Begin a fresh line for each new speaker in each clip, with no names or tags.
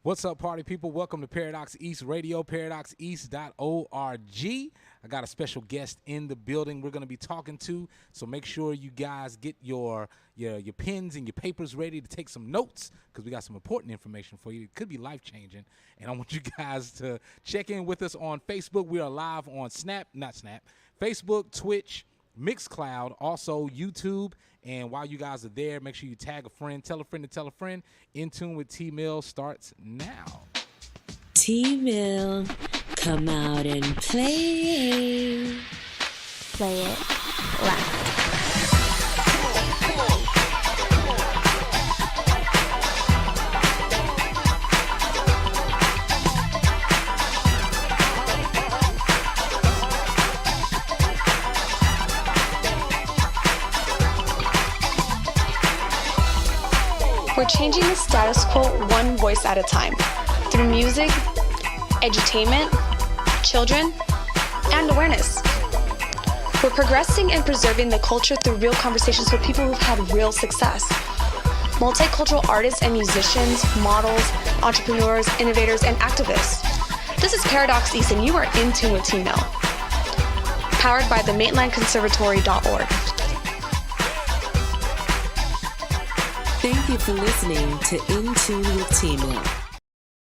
What's up, party people? Welcome to Paradox East Radio, paradoxeast.org. I got a special guest in the building we're going to be talking to, so make sure you guys get your pens and your papers ready to take some notes because we got some important information for you. It could be life-changing, and I want you guys to check in with us on Facebook. We are live on Facebook, Twitch, Mixcloud, also YouTube. And while you guys are there, make sure you tag a friend, tell a friend to tell a friend. In Tune with tmill starts now.
Tmill, come out and play.
Play it loud. We're changing the status quo one voice at a time through music, edutainment, children, and awareness. We're progressing and preserving the culture through real conversations with people who've had real success. Multicultural artists and musicians, models, entrepreneurs, innovators, and activists. This is Paradox East, and you are in tune with tmill. Powered by the MaitlandConservatory.org.
Thank you for listening to In Tune with tmill.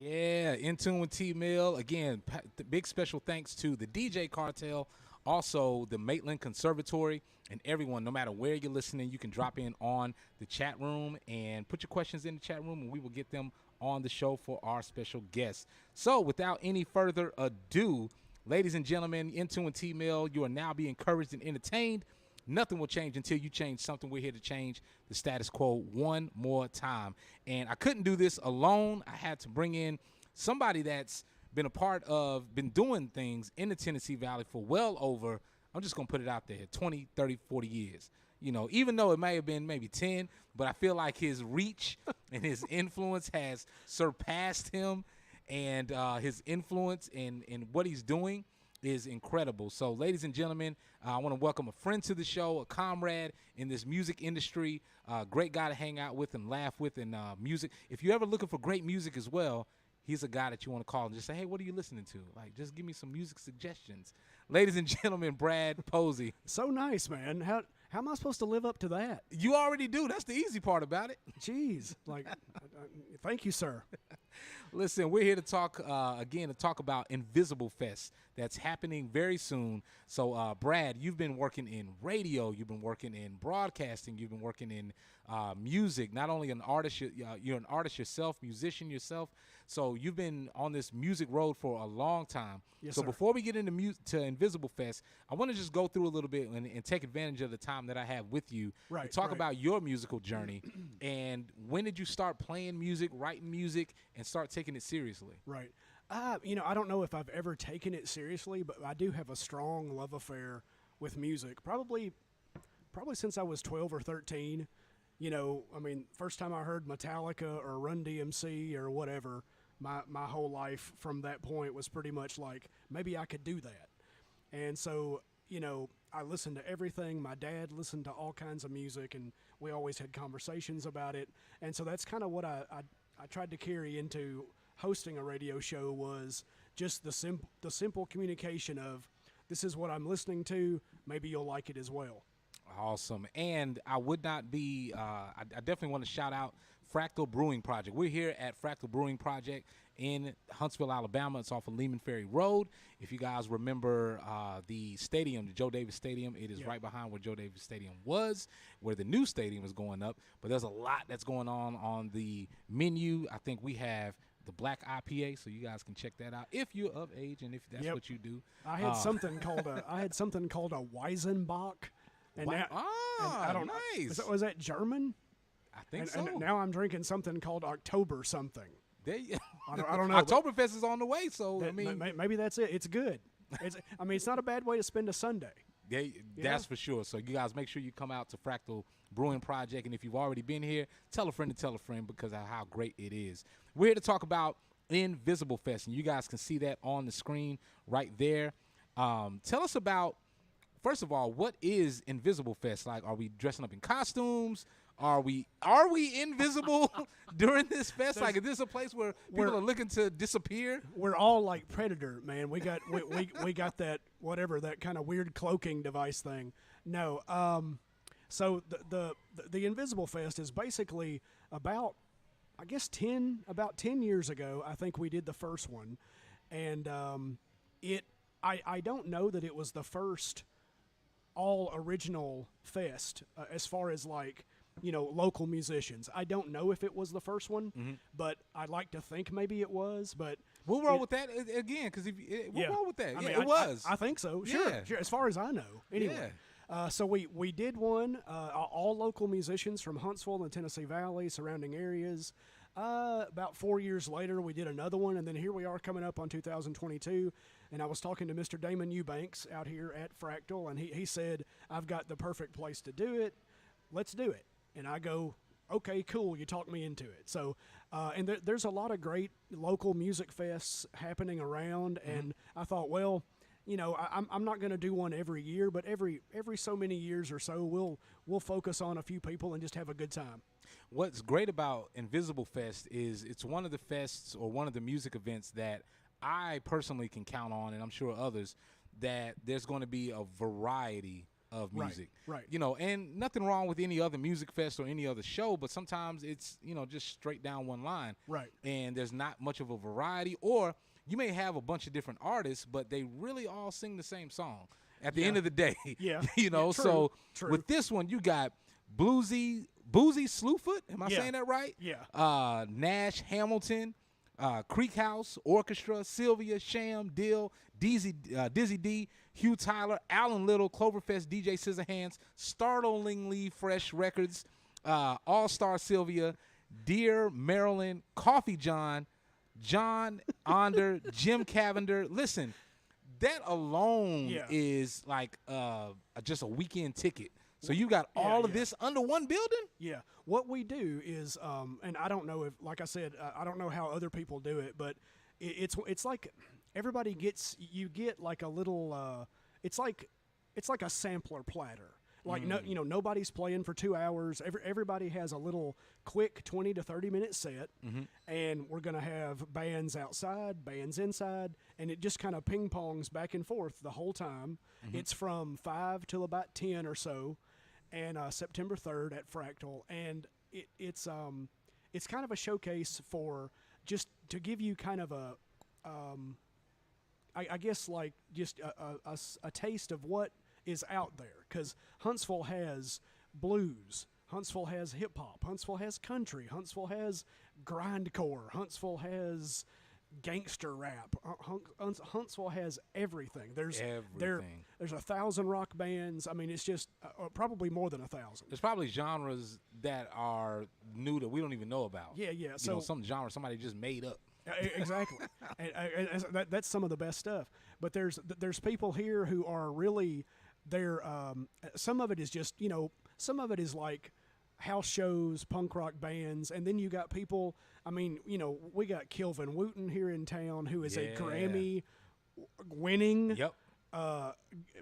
Yeah, In Tune with tmill. Again, big special thanks to the DJ Cartel, also the Maitland Conservatory, and everyone. No matter where you're listening, you can drop in on the chat room and put your questions in the chat room, and we will get them on the show for our special guests. So without any further ado, ladies and gentlemen, In Tune with tmill, you are now being encouraged and entertained. Nothing will change until you change something. We're here to change the status quo one more time. And I couldn't do this alone. I had to bring in somebody that's been been doing things in the Tennessee Valley for well over, I'm just going to put it out there, 20, 30, 40 years. You know, even though it may have been maybe 10, but I feel like his reach and his influence has surpassed him, and his influence in what he's doing is incredible. So, ladies and gentlemen, I want to welcome a friend to the show, a comrade in this music industry, great guy to hang out with and laugh with in music. If you're ever looking for great music as well, he's a guy that you want to call and just say, hey, what are you listening to? Like, just give me some music suggestions. Ladies and gentlemen, Brad Posey.
So nice, man. How am I supposed to live up to that?
You already do. That's the easy part about it.
Jeez. Like, thank you, sir.
Listen, we're here to talk about Invisible Fest that's happening very soon. So, Brad, you've been working in radio, you've been working in broadcasting, you've been working in music. Not only an artist, you're an artist yourself, musician yourself. So you've been on this music road for a long time.
Yes,
so
sir.
before we get into to Invisible Fest, I want to just go through a little bit and take advantage of the time that I have with you to talk about your musical journey. And when did you start playing music, writing music, and start taking it seriously?
Right. I don't know if I've ever taken it seriously, but I do have a strong love affair with music. Probably since I was 12 or 13. You know, I mean, first time I heard Metallica or Run DMC or whatever, my whole life from that point was pretty much like, maybe I could do that. And so, you know, I listened to everything. My dad listened to all kinds of music, and we always had conversations about it. And so that's kind of what I tried to carry into hosting a radio show, was just the simple communication of, this is what I'm listening to, maybe you'll like it as well.
Awesome. And I would not be, I definitely want to shout out Fractal Brewing Project. We're here at Fractal Brewing Project in Huntsville, Alabama. It's off of Lehman Ferry Road. If you guys remember the stadium, the Joe Davis Stadium, it is right behind where Joe Davis Stadium was, where the new stadium is going up. But there's a lot that's going on the menu. I think we have the Black IPA, so you guys can check that out if you're of age and if that's what you do.
I had something called a Weizenbach. And now, I don't
nice.
Was that German?
I think so.
And now I'm drinking something called October something. I don't know.
Oktoberfest is on the way, so I mean,
maybe that's it. It's good. It's not a bad way to spend a Sunday.
That's for sure. So you guys make sure you come out to Fractal Brewing Project, and if you've already been here, tell a friend to tell a friend because of how great it is. We're here to talk about Invisible Fest, and you guys can see that on the screen right there. Tell us about, first of all, what is Invisible Fest? Like, are we dressing up in costumes? Are we invisible during this fest? Like, is this a place where people are looking to disappear?
We're all like Predator, man. We got we got that whatever, that kind of weird cloaking device thing. No, so the Invisible Fest is basically about, I guess, 10 years ago. I think we did the first one, and I don't know that it was the first all original fest as far as like, you know, local musicians. I don't know if it was the first one, but I'd like to think maybe it was. But
we'll roll with that again, because we'll roll with that. I mean, it was.
I think so. Sure, sure. As far as I know, anyway. Yeah. So we did one. All local musicians from Huntsville and the Tennessee Valley, surrounding areas. About 4 years later, we did another one, and then here we are coming up on 2022. And I was talking to Mr. Damon Eubanks out here at Fractal, and he said, "I've got the perfect place to do it. Let's do it." And I go, "Okay, cool. You talked me into it." So, and there's a lot of great local music fests happening around, and I thought, well, you know, I'm not going to do one every year, but every so many years or so, we'll focus on a few people and just have a good time.
What's great about Invisible Fest is it's one of the fests or one of the music events that I personally can count on, and I'm sure others, that there's going to be a variety of music.
Right.
You know, and nothing wrong with any other music fest or any other show, but sometimes it's, you know, just straight down one line.
Right.
And there's not much of a variety, or you may have a bunch of different artists, but they really all sing the same song at the end of the day.
Yeah.
You know,
true.
With this one, you got Boozy Slewfoot. Am I saying that right?
Yeah.
Nash Hamilton, Creek House Orchestra, Sylvia, Sham, Dill, Dizzy D, Hugh Tyler, Alan Little, Cloverfest, DJ Scissorhands, Startlingly Fresh Records, All Star Sylvia, Dear Maryland, Coffee John Onder, Jim Cavender. Listen, that alone is like just a weekend ticket. So you got all of this under one building?
Yeah. What we do is, and I don't know if, like I said, I don't know how other people do it, but it's like everybody gets, you get like a little, it's like a sampler platter. Like nobody's playing for 2 hours. Everybody has a little quick 20 to 30 minute set, and we're gonna have bands outside, bands inside, and it just kind of ping pongs back and forth the whole time. It's from 5 till about 10 or so, and September 3rd at Fractal, and it's kind of a showcase for just to give you kind of a I guess like just a taste of what is out there, because Huntsville has blues, Huntsville has hip hop, Huntsville has country, Huntsville has grindcore, Huntsville has gangster rap, Huntsville has everything. There's 1,000 rock bands. I mean, it's just probably more than 1,000.
There's probably genres that are new that we don't even know about.
Yeah.
So you know, some genre somebody just made up.
Exactly. and that's some of the best stuff. But there's people here who are really, they're some of it is just, you know, some of it is like house shows, punk rock bands, and then you got people, I mean, you know, we got Kelvin Wooten here in town, who is a Grammy winning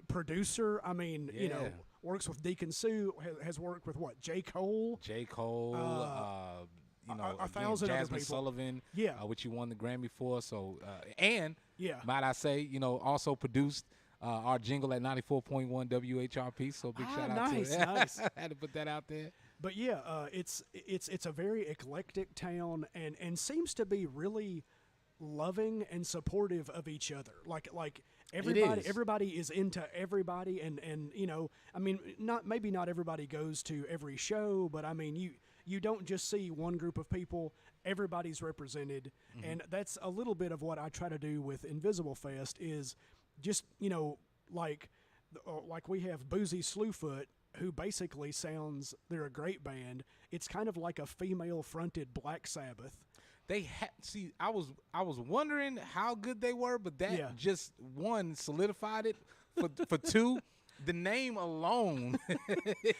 producer. I mean, you know, works with Deacon Sue, has worked with what, J. Cole, you know, 1,000 other
Jasmine
people.
Sullivan, which you won the Grammy for. So, and might I say, you know, also produced our jingle at 94.1 WHRP. So big shout out to it.
Nice.
I had to put that out there.
But it's a very eclectic town, and seems to be really loving and supportive of each other. Like everybody is into everybody, and you know, I mean, maybe not everybody goes to every show, but I mean, you don't just see one group of people. Everybody's represented, and that's a little bit of what I try to do with Invisible Fest, is just, you know, like we have Boozy Slewfoot, who basically sounds, they're a great band. It's kind of like a female-fronted Black Sabbath.
See, I was wondering how good they were, but that just one solidified it for two. The name alone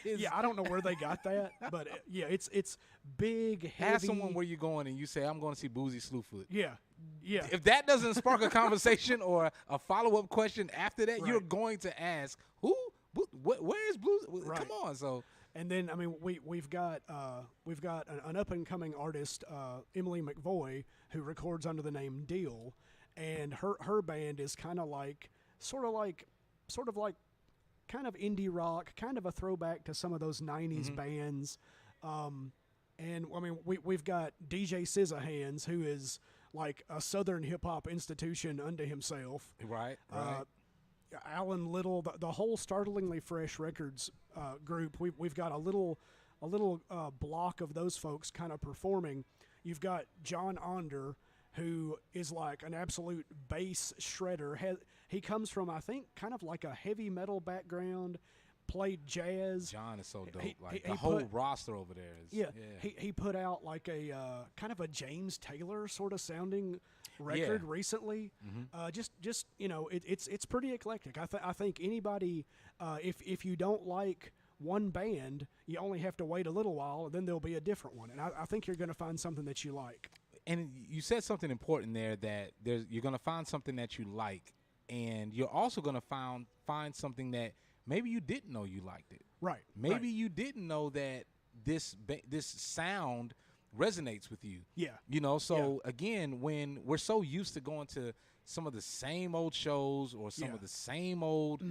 is,
I don't know where they got that, but it's big, heavy.
Ask someone where you're going, and you say, I'm going to see Boozy Slewfoot.
Yeah.
If that doesn't spark a conversation or a follow-up question after that, you're going to ask, who? Where is Blues?
Right.
Come on. So
And then I mean we've got an up and coming artist, Emily McVoy, who records under the name Deal, and her band is kind of like kind of indie rock, kind of a throwback to some of those 90s bands. And I mean, we've got DJ Scissorhands, who is like a Southern hip hop institution unto himself.
Right.
Alan Little, the whole Startlingly Fresh Records group. We've got a little block of those folks kind of performing. You've got John Onder, who is like an absolute bass shredder. He comes from, I think, kind of like a heavy metal background, played jazz.
John is so dope. The whole roster over there is.
Yeah. He put out like a kind of a James Taylor sort of sounding record recently. Just it's pretty eclectic. I think anybody, if you don't like one band, you only have to wait a little while, and then there'll be a different one. And I think you're going to find something that you like.
And you said something important there, that you're going to find something that you like, and you're also going to find something that maybe you didn't know you liked it.
Right.
Maybe you didn't know that this sound resonates with you.
Yeah.
Again, when we're so used to going to some of the same old shows or some of the same old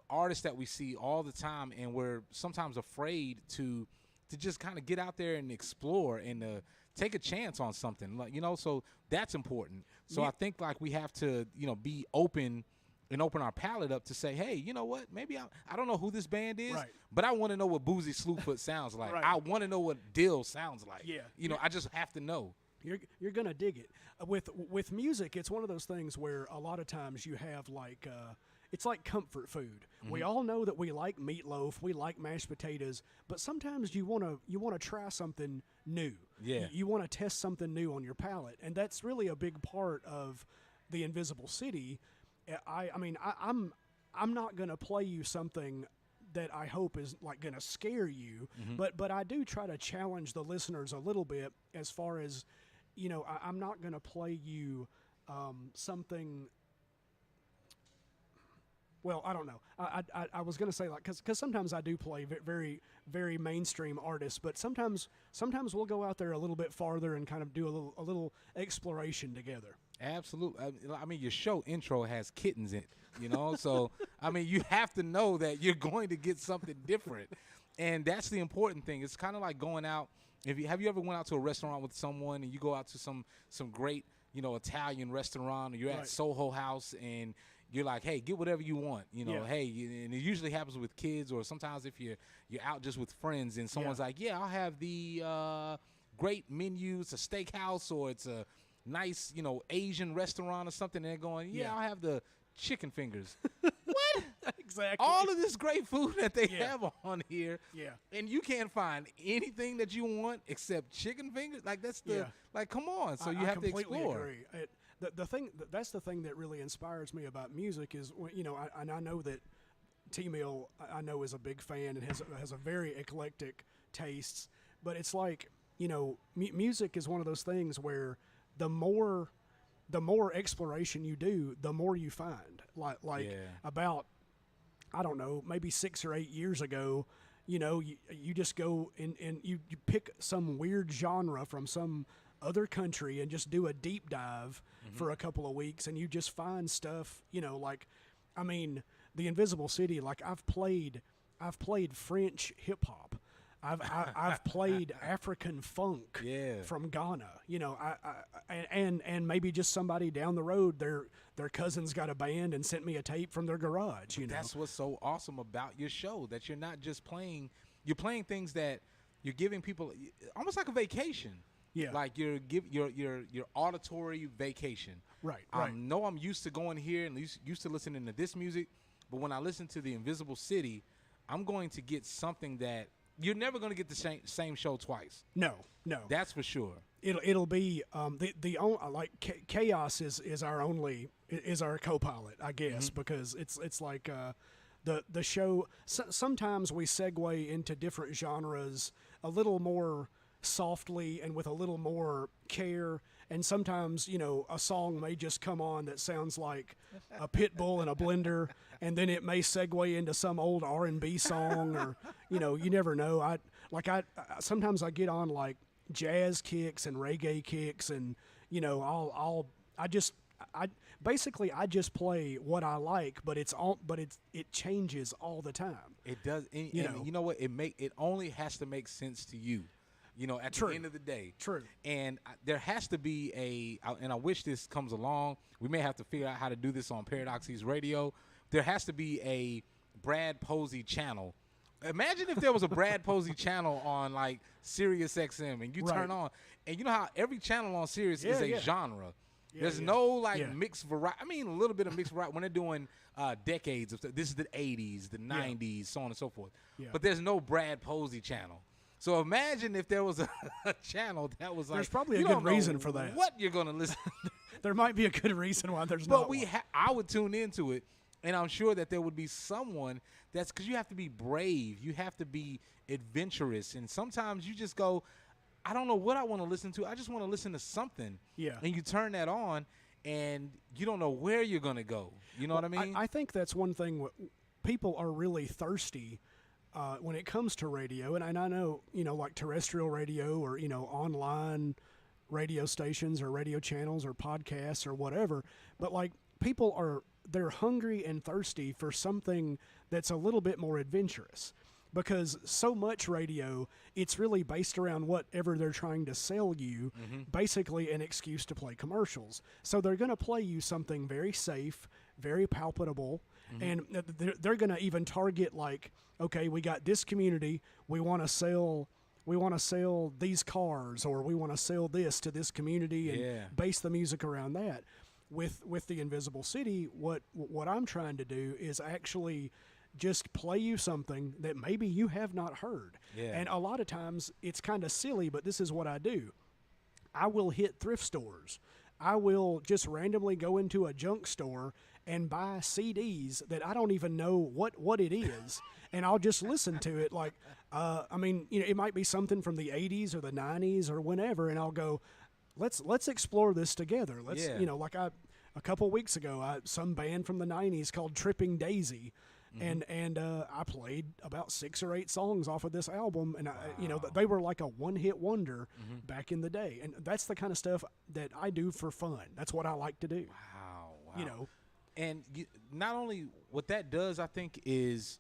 artists that we see all the time, and we're sometimes afraid to just kind of get out there and explore and take a chance on something, so that's important. So I think like we have to, be open and open our palette up to say, hey, you know what? Maybe I don't know who this band is, but I want to know what Boozy Slewfoot sounds like. I want to know what Dill sounds like. Yeah. I just have to know.
You're gonna dig it. With music, it's one of those things where a lot of times you have like it's like comfort food. We all know that we like meatloaf, we like mashed potatoes, but sometimes you wanna try something new.
Yeah.
You want to test something new on your palate, and that's really a big part of the Invisible City. I'm not gonna play you something that I hope is like gonna scare you, but I do try to challenge the listeners a little bit as far as, I'm not gonna play you something. Well, I don't know. I was gonna say, like, because sometimes I do play very, very mainstream artists, but sometimes we'll go out there a little bit farther and kind of do a little exploration together.
Absolutely. I mean, your show intro has kittens in it, so I mean, you have to know that you're going to get something different, and that's the important thing. It's kind of like going out. Have you ever went out to a restaurant with someone and you go out to some great Italian restaurant, or you're at Soho House and you're like, hey, get whatever you want, hey, and it usually happens with kids, or sometimes if you're out just with friends and someone's like, yeah, I'll have the great menu. It's a steakhouse, or it's a nice, Asian restaurant or something, and they're going, I'll have the chicken fingers. What?
Exactly.
All of this great food that they have on here, and you can't find anything that you want except chicken fingers? Like, that's like, come on. So you have to explore.
Agree. That's the thing that really inspires me about music is, I know that tmill, I know, is a big fan and has a very eclectic tastes, but it's like, music is one of those things where the more exploration you do, the more you find. About, I don't know, maybe 6 or 8 years ago, you just go and you pick some weird genre from some other country and just do a deep dive for a couple of weeks, and you just find stuff, the Invisible City, like I've played French hip hop. I've played African funk from Ghana, and maybe just somebody down the road, their cousin's got a band and sent me a tape from their garage.
That's what's so awesome about your show, that you're not just playing, you're playing things that you're giving people almost like a vacation.
Yeah,
like your auditory vacation.
Right.
I know I'm used to going here and used to listening to this music, but when I listen to the Invisible City, I'm going to get something that you're never going to get the same show twice. No. That's for sure.
It'll be the only, like, Chaos is our co-pilot, I guess, because it's like the show. Sometimes we segue into different genres a little more softly and with a little more care. And sometimes, a song may just come on that sounds like a pit bull in a blender, and then it may segue into some old R&B song, or you never know. I sometimes I get on like jazz kicks and reggae kicks, and I just play what I like, but it changes all the time.
It does. And you know what? It only has to make sense to you. At
True.
the end of the day.
True.
And there has to be and I wish this comes along. We may have to figure out how to do this on Paradoxes Radio. There has to be a Brad Posey channel. Imagine if there was a Brad Posey channel on like Sirius XM, and you turn on, and you know how every channel on Sirius is a genre. There's no mixed variety. I mean, a little bit of mixed variety when they're doing decades of stuff. This is the 80s, the 90s, so on and so forth. Yeah. But there's no Brad Posey channel. So imagine if there was a channel that was like.
There's probably a good reason for that.
What you're going to listen to.
There might be a good reason why there's not.
But I would tune into it, and I'm sure that there would be someone that's, because you have to be brave. You have to be adventurous. And sometimes you just go, I don't know what I want to listen to. I just want to listen to something. Yeah. And you turn that on, and you don't know where you're going to go. You know what I mean?
I think that's one thing. People are really thirsty when it comes to radio, and I know, like terrestrial radio or, online radio stations or radio channels or podcasts or whatever, but like they're hungry and thirsty for something that's a little bit more adventurous, because so much radio, it's really based around whatever they're trying to sell you, basically an excuse to play commercials. So they're going to play you something very safe, very palpable, and they're going to even target like, okay, we got this community, we want to sell these cars, or we want to sell this to this community, and base the music around that. With the Invisible City, what I'm trying to do is actually just play you something that maybe you have not heard. Yeah. And a lot of times it's kind of silly, but this is what I do. I will hit thrift stores. I will just randomly go into a junk store and buy CDs that I don't even know what it is, and I'll just listen to it. Like, it might be something from the 80s or the 90s or whenever, and I'll go, let's explore this together. Let's, a couple weeks ago, some band from the 90s called Tripping Daisy, and I played about 6 or 8 songs off of this album, and they were like a one-hit wonder back in the day, and that's the kind of stuff that I do for fun. That's what I like to do.
Wow. And not only what that does, I think, is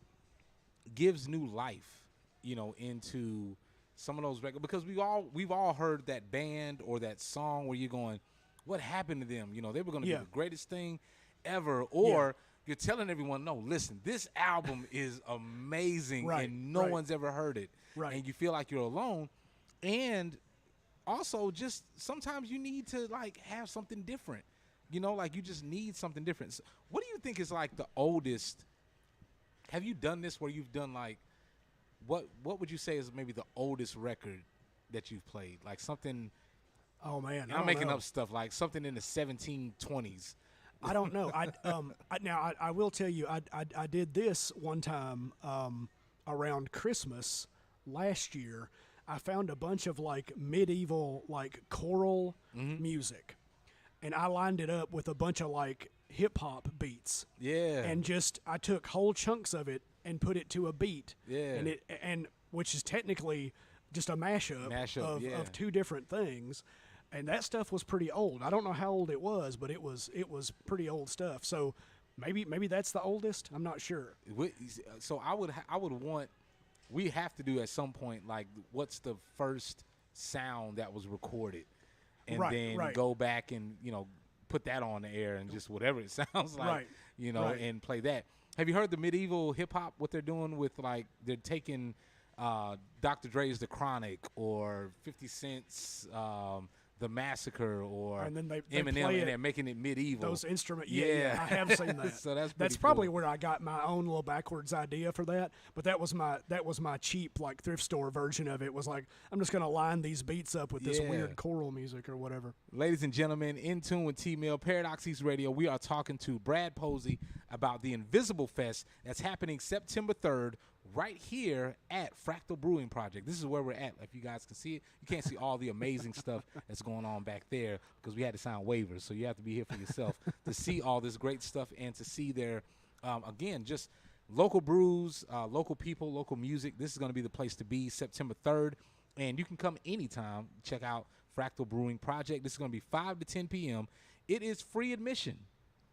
gives new life, into some of those records, because we've all heard that band or that song where you're going, what happened to them? They were going to be the greatest thing ever, or you're telling everyone, no, listen, this album is amazing, and no one's ever heard it, and you feel like you're alone. And also, just sometimes you need to like have something different. Like you just need something different. So what do you think is like the oldest? Have you done this where you've done like, what would you say is maybe the oldest record that you've played? Like something.
Oh man,
I'm making up stuff, like something in the 1720s.
I don't know. I will tell you, I did this one time around Christmas last year. I found a bunch of like medieval like choral music. And I lined it up with a bunch of like hip hop beats. Yeah. And I took whole chunks of it and put it to a beat. Yeah. And which is technically just a mashup of 2 different things. And that stuff was pretty old. I don't know how old it was, but it was pretty old stuff. So maybe that's the oldest. I'm not sure.
So I would want, we have to do at some point, like, what's the first sound that was recorded? And then go back and, put that on the air and just whatever it sounds like, and play that. Have you heard the medieval hip-hop, what they're doing with, like, they're taking Dr. Dre's The Chronic or 50 Cent's The Massacre, or
and then they
Eminem, and they're making it medieval.
Those instruments, yeah, I have seen that.
So
that's probably where I got my own little backwards idea for that. But that was my cheap like thrift store version of it. Was like, I'm just gonna line these beats up with this weird choral music or whatever.
Ladies and gentlemen, in tune with T-Mill, Paradoxes Radio. We are talking to Brad Posey about the Invisible Fest that's happening September 3rd, right here at Fractal Brewing Project. This is where we're at. If you guys can see it, you can't see all the amazing stuff that's going on back there because we had to sign waivers. So you have to be here for yourself to see all this great stuff and to see their, again, just local brews, local people, local music. This is going to be the place to be September 3rd. And you can come anytime. Check out Fractal Brewing Project. This is going to be 5 to 10 p.m. It is free admission.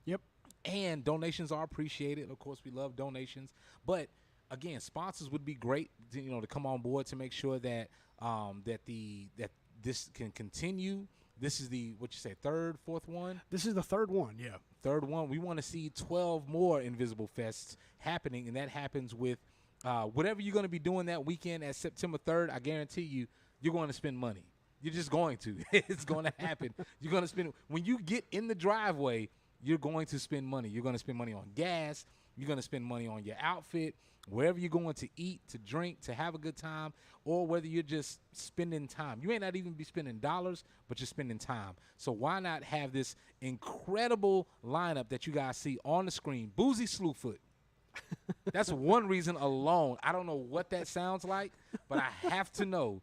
Yep.
And donations are appreciated. Of course, we love donations. But again, sponsors would be great, to come on board to make sure that that this can continue. This is the third, fourth one.
This is the third one, yeah.
Third one. We want to see 12 more Invisible Fests happening, and that happens with whatever you're going to be doing that weekend at September 3rd. I guarantee you're going to spend money. You're just going to. It's going to happen. You're going to spend when you get in the driveway. You're going to spend money. You're going to spend money on gas. You're going to spend money on your outfit, wherever you're going to eat, to drink, to have a good time, or whether you're just spending time. You may not even be spending dollars, but you're spending time. So why not have this incredible lineup that you guys see on the screen? Boozy Slewfoot. That's one reason alone. I don't know what that sounds like, but I have to know.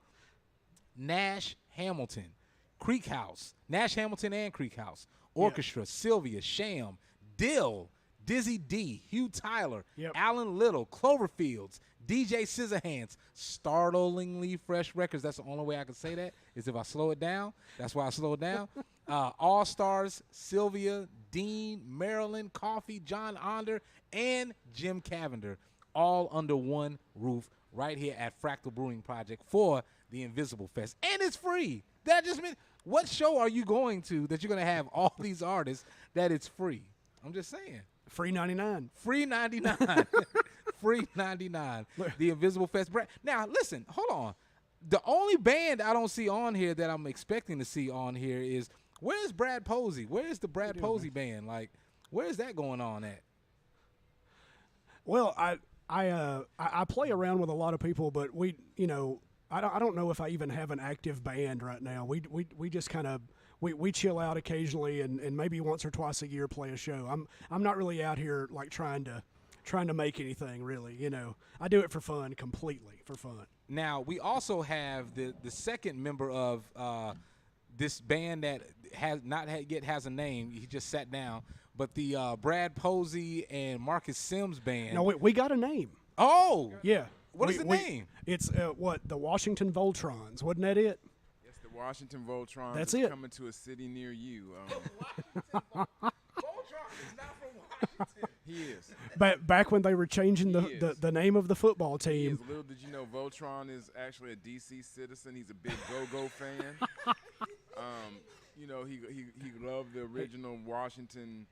Nash Hamilton, Creek House, Nash Hamilton and Creek House. Orchestra, Sylvia, Sham, Dill, Dizzy D, Hugh Tyler, Alan Little, Cloverfields, DJ Scissorhands, Startlingly Fresh Records. That's the only way I can say that is if I slow it down. That's why I slow it down. All Stars, Sylvia, Dean, Marilyn, Coffee, John Onder, and Jim Cavender, all under one roof right here at Fractal Brewing Project for the Invisible Fest. And it's free. That just means, what show are you going to that you're going to have all these artists that it's free? I'm just saying.
Free 99.
Free 99. Free 99. The Invisible Fest. Now, listen, hold on. The only band I don't see on here that I'm expecting to see on here is, where's Brad Posey? Where's the Brad Posey band? Like, where's that going on at?
Well, I play around with a lot of people, but I don't know if I even have an active band right now. We just kind of we chill out occasionally and maybe once or twice a year play a show. I'm not really out here like trying to make anything really. I do it for fun, completely for fun.
Now we also have the second member of this band that has not yet has a name. He just sat down, but the Brad Posey and Marcus Sims band.
No, we got a name.
Oh
yeah.
What is the name?
It's the Washington Voltrons. Wasn't that it?
Yes, the Washington Voltrons.
That's
is
it.
Coming to a city near you.
Voltron is not from Washington.
He is.
Back when they were changing the name of the football team.
Little did you know, Voltron is actually a DC citizen. He's a big Go-Go fan. He loved the original Washington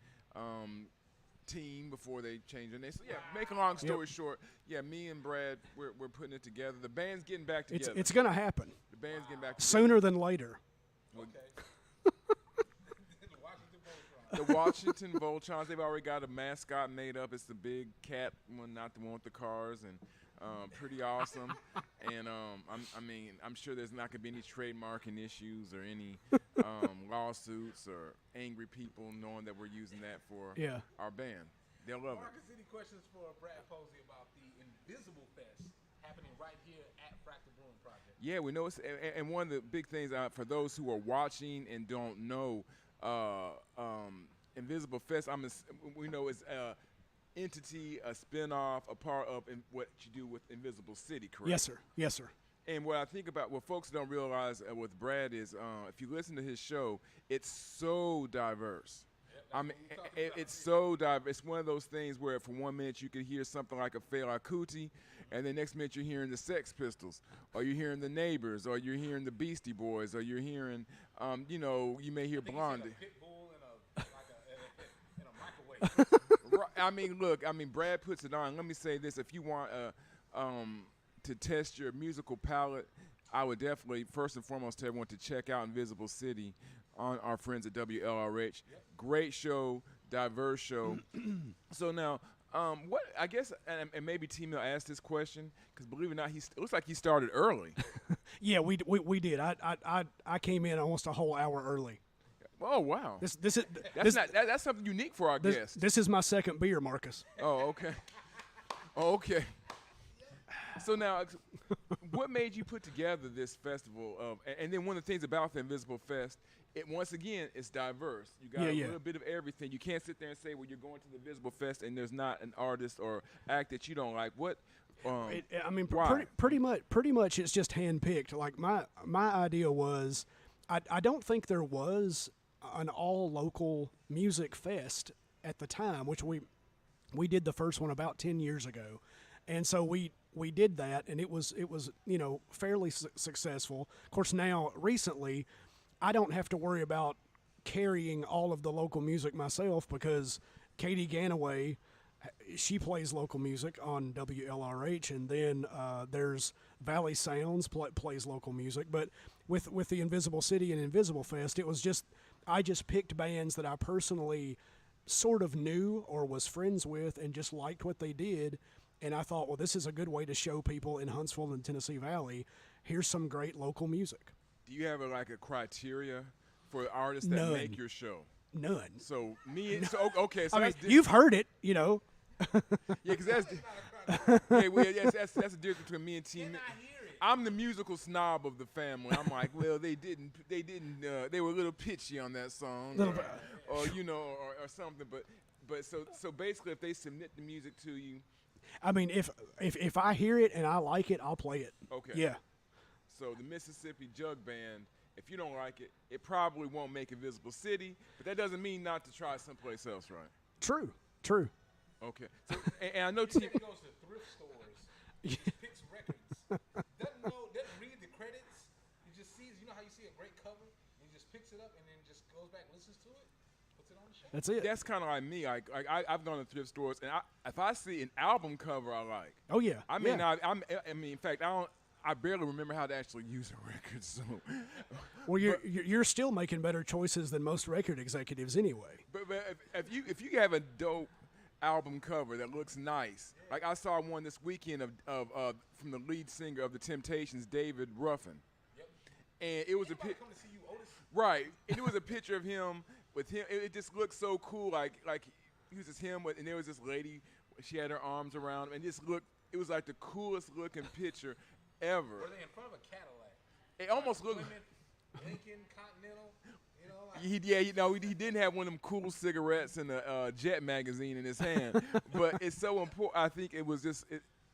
team before they changed their name. So make a long story short, me and Brad, we're putting it together. The band's getting back together.
It's gonna happen.
The band's getting back together
sooner than later.
Okay.
The Washington Voltrons, they've already got a mascot made up. It's the big cat one, not the one with the cars, and pretty awesome. And I'm sure there's not gonna be any trademarking issues or any lawsuits or angry people knowing that we're using that for our band. They'll love
Marcus,
it.
any questions for Brad Posey about the Invisible Fest happening right here at Fractal Brewing Project?
Yeah, we know it's, and one of the big things for those who are watching and don't know, Invisible Fest, we know it's entity, a spinoff, a part of what you do with Invisible City, correct?
Yes, sir. Yes, sir.
And what I think about, what folks don't realize with Brad is, if you listen to his show, it's so diverse. It's so diverse. It's one of those things where for 1 minute you could hear something like a Fela Kuti, and the next minute you're hearing the Sex Pistols, or you're hearing the Neighbors, or you're hearing the Beastie Boys, or you're hearing, you may hear Blondie. Brad puts it on. Let me say this: if you want to test your musical palette, I would definitely, first and foremost, tell everyone to check out Invisible City on our friends at WLRH. Yep. Great show, diverse show. So now, what I guess, and maybe T-Mill asked this question because believe it or not, it looks like he started early.
Yeah, we did. I came in almost a whole hour early.
Oh wow!
That's
something unique for our guests.
This is my second beer, Marcus.
Oh okay. Oh, okay. So now, what made you put together this festival? And then one of the things about the Invisible Fest, once again, it's diverse. You got a little bit of everything. You can't sit there and say, well, you're going to the Invisible Fest and there's not an artist or act that you don't like. What?
I mean,
why?
pretty much, it's just handpicked. Like my idea was, I don't think there was an all local music fest at the time, which we did the first one about 10 years ago, and so we did that, and it was fairly successful. Of course, now recently, I don't have to worry about carrying all of the local music myself because Katie Ganaway, she plays local music on WLRH, and then there's Valley Sounds plays local music. But with the Invisible City and Invisible Fest, I just picked bands that I personally sort of knew or was friends with and just liked what they did. And I thought, well, this is a good way to show people in Huntsville and Tennessee Valley, here's some great local music.
Do you have a criteria for artists that
None.
make your show?
None.
So okay. So
I mean,
that's
you've heard it,
yeah, because that's the difference between me and Team. I'm the musical snob of the family. I'm like, well, they were a little pitchy on that song, or something. But so basically, if they submit the music to you,
I mean, if I hear it and I like it, I'll play it.
Okay.
Yeah.
So the Mississippi Jug Band, if you don't like it, it probably won't make Invisible City, but that doesn't mean not to try someplace else, right?
True.
Okay. So, and I know Team
goes to thrift stores, picks records, doesn't read the credits. He just sees, how you see a great cover, and he just picks it up and then just goes back, listens to it, puts it on the shelf.
That's it.
That's kind of like me. I've gone to thrift stores, and if I see an album cover I like,
Oh yeah.
I mean, in fact, I barely remember how to actually use a record. So,
Well, you're still making better choices than most record executives anyway.
but if you have a dope album cover that looks nice, like I saw one this weekend of from the lead singer of the Temptations, David Ruffin, and it was
Come to see you, Otis.
right, and it was a picture of him with him. It just looked so cool, like he was just him, and there was this lady. She had her arms around him, and it was like the coolest looking picture ever.
Were they in front of a Cadillac?
It almost looked.
Lincoln Continental.
He didn't have one of them cool cigarettes and a Jet magazine in his hand. But it's so important. I think it was just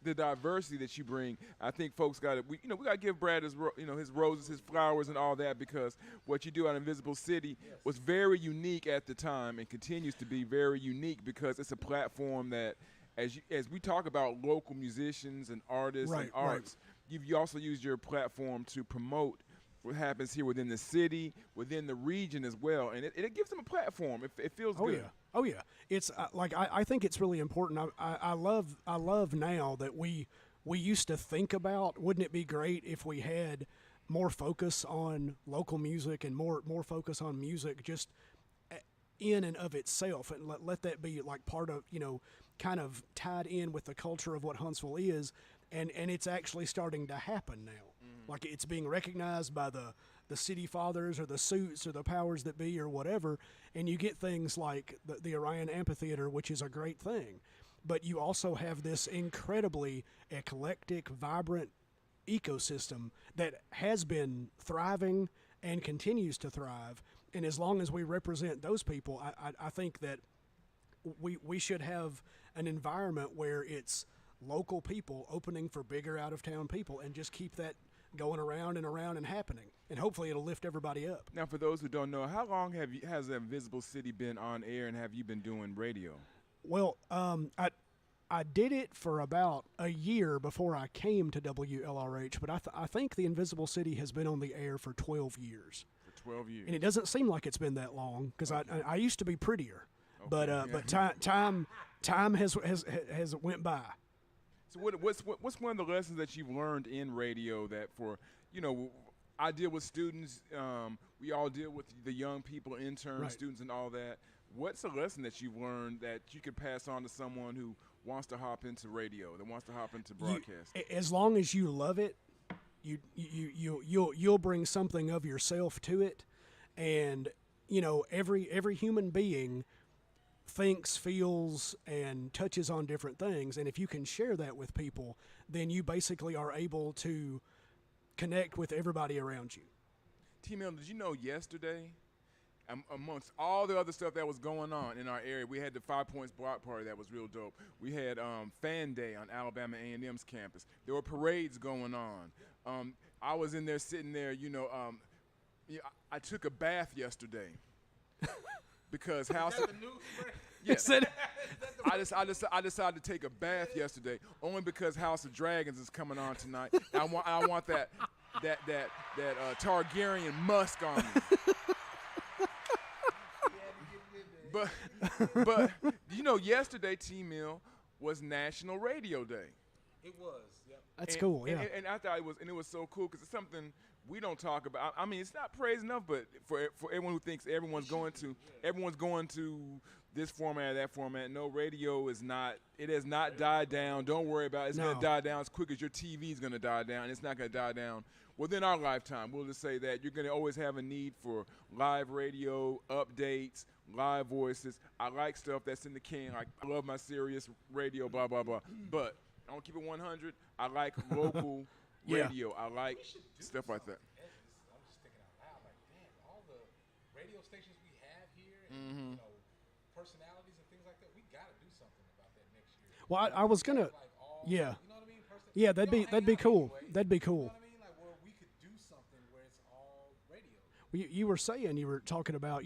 the diversity that you bring. I think folks got to, we got to give Brad his roses, his flowers, and all that, because what you do at Invisible City was very unique at the time and continues to be very unique because it's a platform that, as we talk about local musicians and artists and arts, you also use your platform to promote what happens here within the city, within the region as well, and it gives them a platform. It feels good.
Oh yeah. It's I think it's really important. I love now that we used to think about, wouldn't it be great if we had more focus on local music and more focus on music just in and of itself, and let that be like part of, kind of tied in with the culture of what Huntsville is, and it's actually starting to happen now. Like it's being recognized by the city fathers or the suits or the powers that be or whatever, and you get things like the Orion Amphitheater, which is a great thing, but you also have this incredibly eclectic, vibrant ecosystem that has been thriving and continues to thrive. And as long as we represent those people, I think that we should have an environment where it's local people opening for bigger out-of-town people, and just keep that going around and around and happening, and hopefully it'll lift everybody up.
Now, for those who don't know, how long has Invisible City been on air, and have you been doing radio?
Well, I did it for about a year before I came to WLRH, but I think the Invisible City has been on the air for 12 years.
For 12 years.
And it doesn't seem like it's been that long, because I used to be prettier, but time has went by.
So what's one of the lessons that you've learned in radio that for, I deal with students, we all deal with the young people, interns, students, and all that. What's a lesson that you've learned that you could pass on to someone who wants to hop into radio, that wants to hop into broadcast?
As long as you love it, you'll bring something of yourself to it, and every human being thinks, feels, and touches on different things. And if you can share that with people, then you basically are able to connect with everybody around you.
T-Mill, did you know yesterday, amongst all the other stuff that was going on in our area, we had the 5 Points block party that was real dope. We had Fan Day on Alabama A&M's campus. There were parades going on. I was in there sitting there, I took a bath yesterday because House. Yes. I decided to take a bath yesterday only because House of Dragons is coming on tonight. I want that Targaryen musk on me. But yesterday T-Mill was National Radio Day.
It was. Yep.
That's cool. Yeah.
And I thought it was so cool because it's something we don't talk about. I mean, it's not praise enough, but for everyone who thinks everyone's going to this format, that format. No, radio is not. It has not died down. Don't worry about it. It's going to die down as quick as your TV is going to die down. It's not going to die down within our lifetime. We'll just say that you're going to always have a need for live radio, updates, live voices. I like stuff that's in the can. Like, I love my Sirius radio, blah, blah, blah. But I don't keep it 100. I like local radio. I like stuff like that.
I'm just thinking out loud, like, damn, all the radio stations we have here, and personalities and things like that, we got to do something about that next year.
Well, I was gonna,
You know what I mean?
Yeah, that'd be cool.
Anyway.
That'd be cool.
You know what I mean? Like, where we could do something where it's all radio.
You were saying, you were talking about,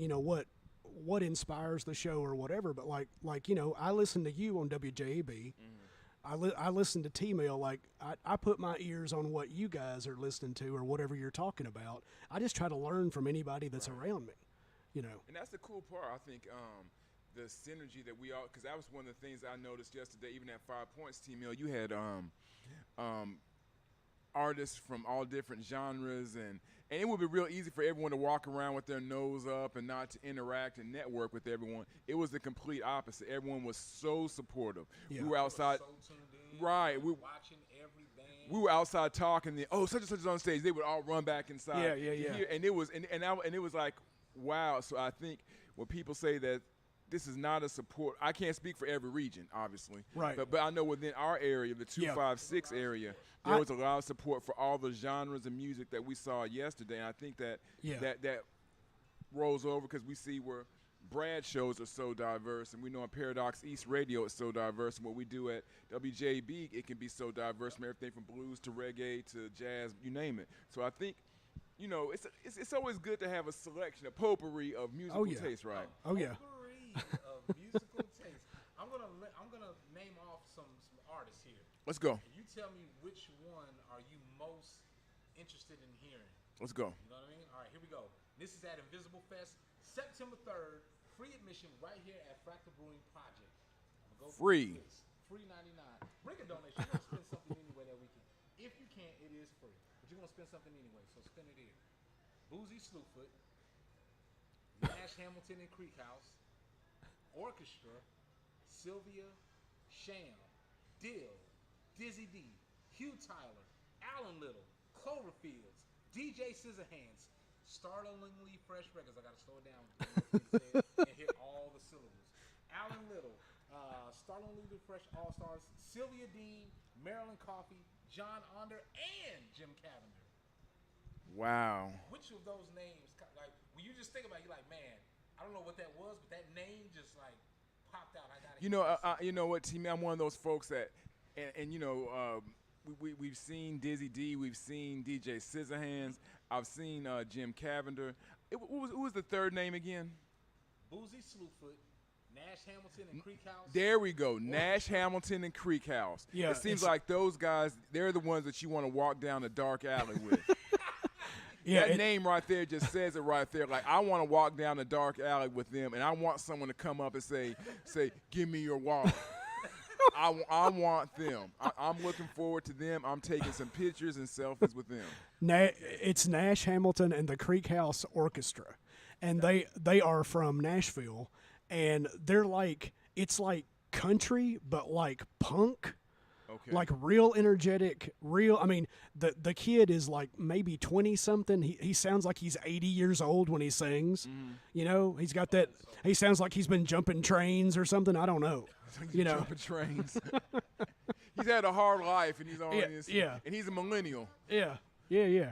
what inspires the show or whatever, but like I listen to you on WJAB. I listen to T-Mill. Like, I put my ears on what you guys are listening to or whatever you're talking about. I just try to learn from anybody that's around me,
And that's the cool part, I think, the synergy that we all, because that was one of the things I noticed yesterday, even at 5 Points, T-Mill, you had artists from all different genres, and it would be real easy for everyone to walk around with their nose up and not to interact and network with everyone. It was the complete opposite. Everyone was so supportive.
Yeah.
We were outside.
So tuned in,
Right.
watching every band.
We were outside talking. Such and such is on stage. They would all run back inside.
Yeah.
And it was, and it was like, wow. So I think when people say that this is not a support, I can't speak for every region, obviously.
Right.
But I know within our area, the 256 area, there was a lot of support for all the genres of music that we saw yesterday. And I think that that rolls over because we see where Brad shows are so diverse, and we know on Paradox East Radio it's so diverse, and what we do at WJB, it can be so diverse from everything from blues to reggae to jazz, you name it. So I think, it's always good to have a selection, a potpourri of musical taste, right?
Oh yeah.
Potpourri of musical taste. I'm gonna name off some artists here.
Let's go.
And you tell me which one are you most interested in hearing.
Let's go.
You know what I mean? All right, here we go. This is at Invisible Fest, September 3rd. Free admission right here at Fractal Brewing Project. I'm gonna go
Free.
Free 99. Bring a donation. You're gonna spend something anyway that weekend. If you can't, it is free. But you're gonna spend something anyway, so spend it here. Boozy Slewfoot, Nash Hamilton and Creek House, Orchestra, Sylvia, Sham, Dill, Dizzy D, Hugh Tyler, Alan Little, Cloverfields, DJ Scissorhands, Startlingly Fresh Records. I gotta slow it down and hit all the syllables. Alan Little, Startlingly Fresh All Stars, Sylvia Dean, Marilyn Coffey, John Onder, and Jim Cavender.
Wow.
Which of those names, like, when you just think about it, you're like, man, I don't know what that was, but that name just like popped out. I gotta.
You know what, T-Mill, I'm one of those folks that, we've seen Dizzy D, we've seen DJ Scissorhands, I've seen Jim Cavender. Who was the third name again?
Boozy Slewfoot, Nash Hamilton and Creek House.
There we go, Nash Hamilton and Creek House.
Yeah,
it seems like those guys, they're the ones that you want to walk down a dark alley with. That name right there just says it right there. Like, I want to walk down a dark alley with them, and I want someone to come up and say, give me your wallet. I want them. I'm looking forward to them. I'm taking some pictures and selfies with them.
It's Nash Hamilton and the Creek House Orchestra, and they are from Nashville, and they're like, it's like country, but like punk.
Okay.
Like real energetic, real. I mean, the kid is like maybe 20 something. He sounds like he's 80 years old when he sings. You know, he's got that. He sounds like he's been jumping trains or something. I don't know. You know,
jumping trains. He's had a hard life, and he's on his.
Yeah.
And he's a millennial.
Yeah.
Man,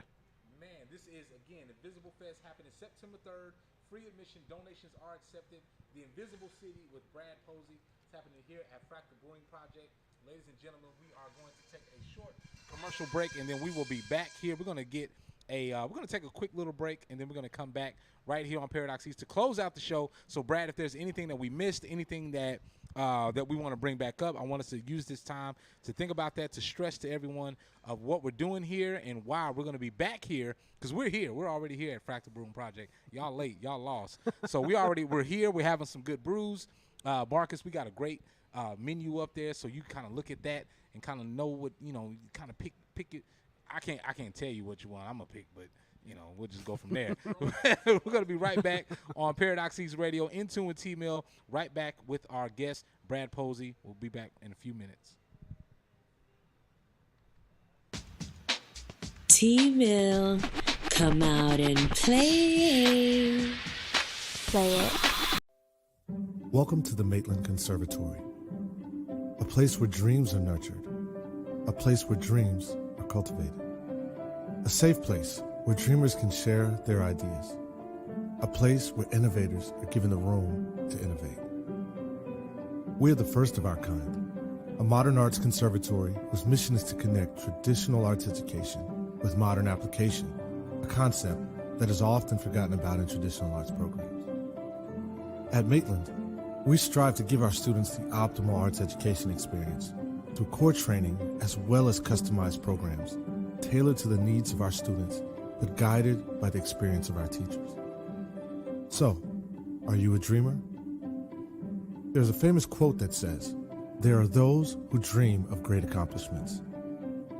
this is, again, Invisible Fest happening September 3rd. Free admission. Donations are accepted. The Invisible City with Brad Posey. It's happening here at Fractal Brewing Project. Ladies and gentlemen, we are going to take a short commercial break, and then we will be back here. We're going to get we're going to take a quick little break, and then we're going to come back right here on Paradox East to close out the show. So, Brad, if there's anything that we missed, anything that we want to bring back up, I want us to use this time to think about that, to stress to everyone of what we're doing here and why we're going to be back here, because we're here. We're already here at Fractal Brewing Project. Y'all late. Y'all lost. So we're here. We're having some good brews. Marcus, we got a great menu up there, so you kind of look at that and kind of know what, you know, kind of pick it. I can't tell you what you want. I'm gonna pick, but you know, we'll just go from there. We're gonna be right back on Paradox East Radio, In Tune with T-Mill. Right back with our guest Brad Posey. We'll be back in a few minutes.
T-Mill, come out and play.
Play it.
Welcome to the Maitland Conservatory, a place where dreams are nurtured, a place where dreams are cultivated, a safe place where dreamers can share their ideas, a place where innovators are given the room to innovate. We're the first of our kind, a modern arts conservatory whose mission is to connect traditional arts education with modern application, a concept that is often forgotten about in traditional arts programs. At Maitland, we strive to give our students the optimal arts education experience through core training as well as customized programs tailored to the needs of our students, but guided by the experience of our teachers. So, are you a dreamer? There's a famous quote that says, "There are those who dream of great accomplishments,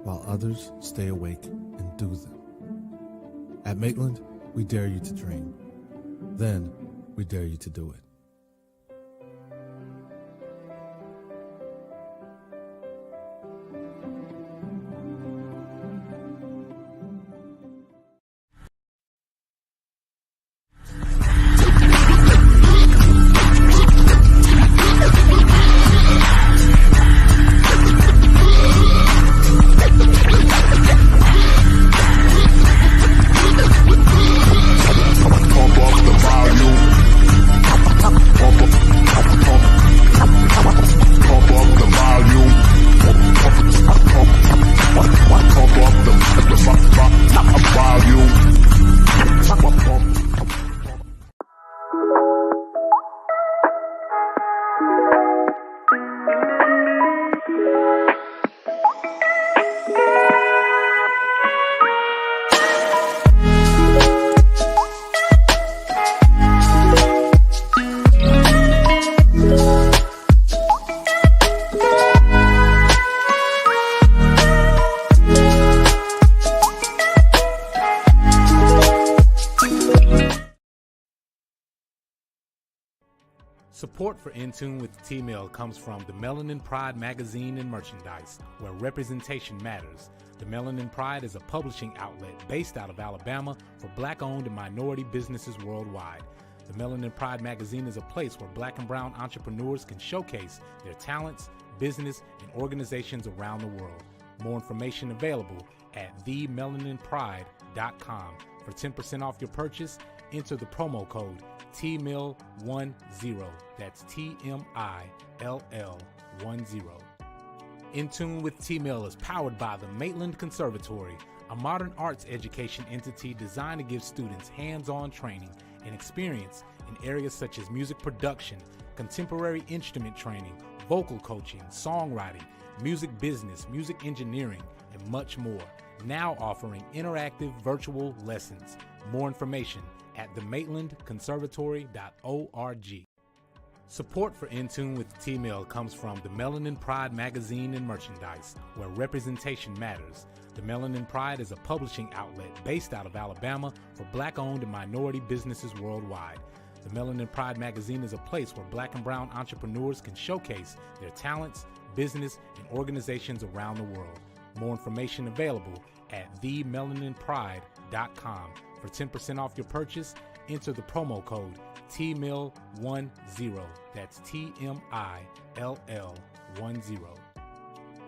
while others stay awake and do them." At Maitland, we dare you to dream. Then, we dare you to do it.
Support for In Tune with T-Mill comes from the Melanin Pride magazine and merchandise, where representation matters. The Melanin Pride is a publishing outlet based out of Alabama for Black-owned and minority businesses worldwide. The Melanin Pride magazine is a place where Black and brown entrepreneurs can showcase their talents, business, and organizations around the world. More information available at themelaninpride.com. For 10% off your purchase, enter the promo code TMILL10. That's TMILL10. In Tune with T-Mill is powered by the Maitland Conservatory, a modern arts education entity designed to give students hands-on training and experience in areas such as music production, contemporary instrument training, vocal coaching, songwriting, music business, music engineering, and much more. Now offering interactive virtual lessons. More information at themaitlandconservatory.org. Support for In Tune with T-Mill comes from the Melanin Pride magazine and merchandise, where representation matters. The Melanin Pride is a publishing outlet based out of Alabama for Black-owned and minority businesses worldwide. The Melanin Pride magazine is a place where Black and brown entrepreneurs can showcase their talents, business, and organizations around the world. More information available at themelaninpride.com. For 10% off your purchase, enter the promo code tmill10. That's TMILL10.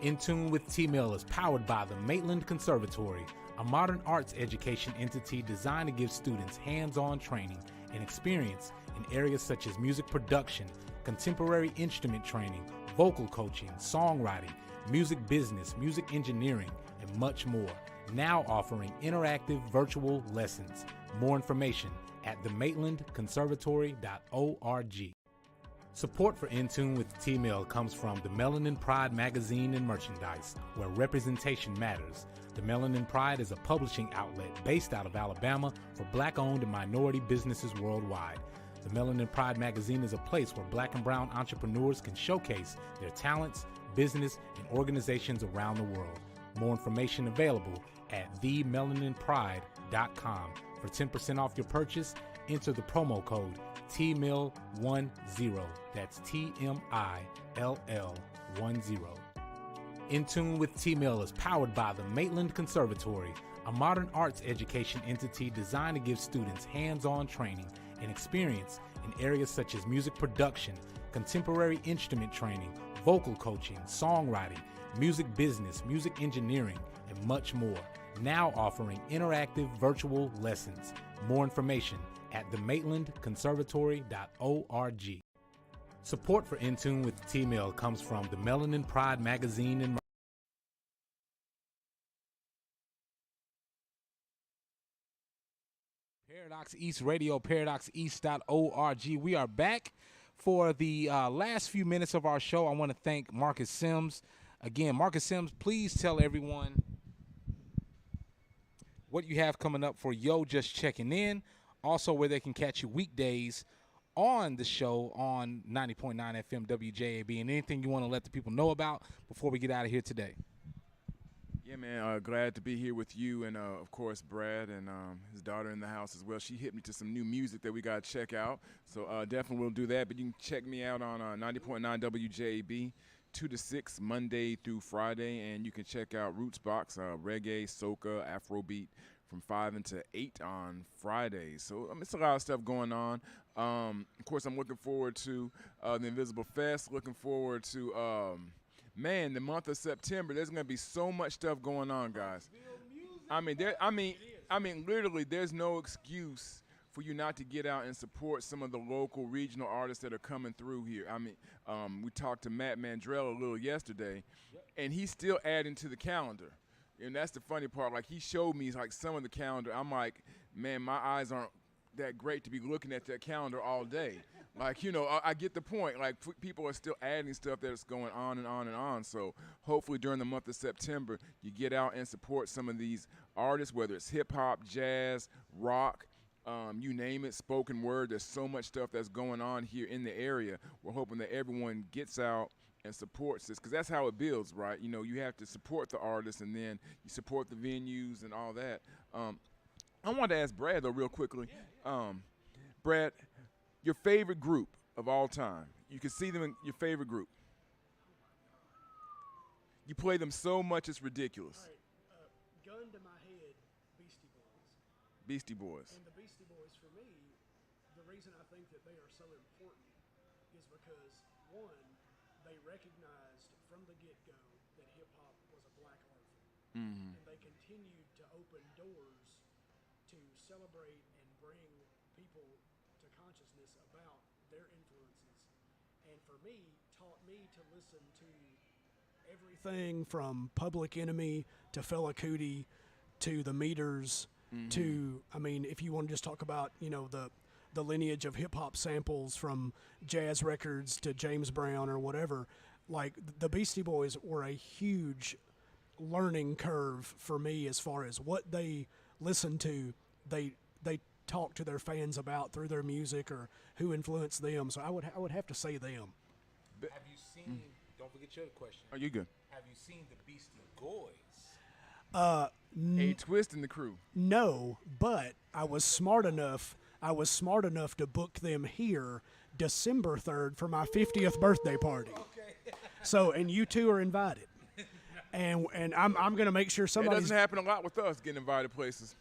In Tune with T-Mill is powered by the Maitland Conservatory, a modern arts education entity designed to give students hands-on training and experience in areas such as music production, contemporary instrument training, vocal coaching, songwriting, music business, music engineering, and much more. Now offering interactive virtual lessons. More information at themaitlandconservatory.org. Support for In Tune with T-Mill comes from the Melanin Pride magazine and merchandise, where representation matters. The Melanin Pride is a publishing outlet based out of Alabama for Black-owned and minority businesses worldwide. The Melanin Pride magazine is a place where Black and brown entrepreneurs can showcase their talents, business, and organizations around the world. More information available at themelaninpride.com. For 10% off your purchase, enter the promo code TMILL10. That's TMILL10. In Tune with T-Mill is powered by the Maitland Conservatory, a modern arts education entity designed to give students hands-on training and experience in areas such as music production, contemporary instrument training, vocal coaching, songwriting, music business, music engineering, and much more. Now offering interactive virtual lessons. More information at themaitlandconservatory.org. Support for In Tune with T-Mill comes from the Melanin Pride magazine and Paradox East Radio, paradoxeast.org. We are back for the last few minutes of our show. I want to thank Marcus Sims. Again, Marcus Sims, please tell everyone what you have coming up for Yo Just Checking In. Also, where they can catch you weekdays on the show on 90.9 FM WJAB, and anything you want to let the people know about before we get out of here today.
Yeah, man, glad to be here with you and, of course, Brad and his daughter in the house as well. She hit me to some new music that we got to check out, so definitely we'll do that. But you can check me out on 90.9 WJAB, 2 to 6, Monday through Friday, and you can check out Rootsbox, reggae, soca, Afrobeat, from 5 until 8 on Fridays. So it's a lot of stuff going on. Of course, I'm looking forward to the Invisible Fest, looking forward to, man, the month of September. There's going to be so much stuff going on, guys. I mean, literally, there's no excuse for you not to get out and support some of the local regional artists that are coming through here. I mean, we talked to Matt Mandrell a little yesterday, and he's still adding to the calendar. And that's the funny part. Like, he showed me, like, some of the calendar. I'm like, man, my eyes aren't that great to be looking at that calendar all day. Like, you know, I get the point. Like, people are still adding stuff that's going on and on and on. So hopefully during the month of September, you get out and support some of these artists, whether it's hip-hop, jazz, rock, you name it, spoken word. There's so much stuff that's going on here in the area. We're hoping that everyone gets out and supports this, because that's how it builds, right? You know, you have to support the artists, and then you support the venues and all that. I wanted to ask Brad, though, real quickly. Brad, your favorite group of all time. You can see them in your favorite group. You play them so much, it's ridiculous.
All right, gun to my head, Beastie Boys.
Beastie Boys.
And the Beastie Boys, for me, the reason I think that they are so important is because, one, they recognized from the get-go that hip-hop was a black art form.
Mm-hmm.
And they continued to open doors to celebrate and bring people to consciousness about their influences. And for me, taught me to listen to everything from Public Enemy to Fela Kuti to the Meters to, I mean, if you want to just talk about, you know, the lineage of hip-hop samples from jazz records to James Brown or whatever, like the Beastie Boys were a huge learning curve for me as far as what they listened to, they talk to their fans about through their music or who influenced them. So I would have to say them.
Have you seen, don't forget your question.
Are you good?
Have you seen the Beastie Boys?
A Twist in the Crew.
No, but I was smart enough to book them here December 3rd for my 50th birthday party. So, and you two are invited. And I'm going to make sure
That
somebody's.
doesn't happen a lot with us getting invited places.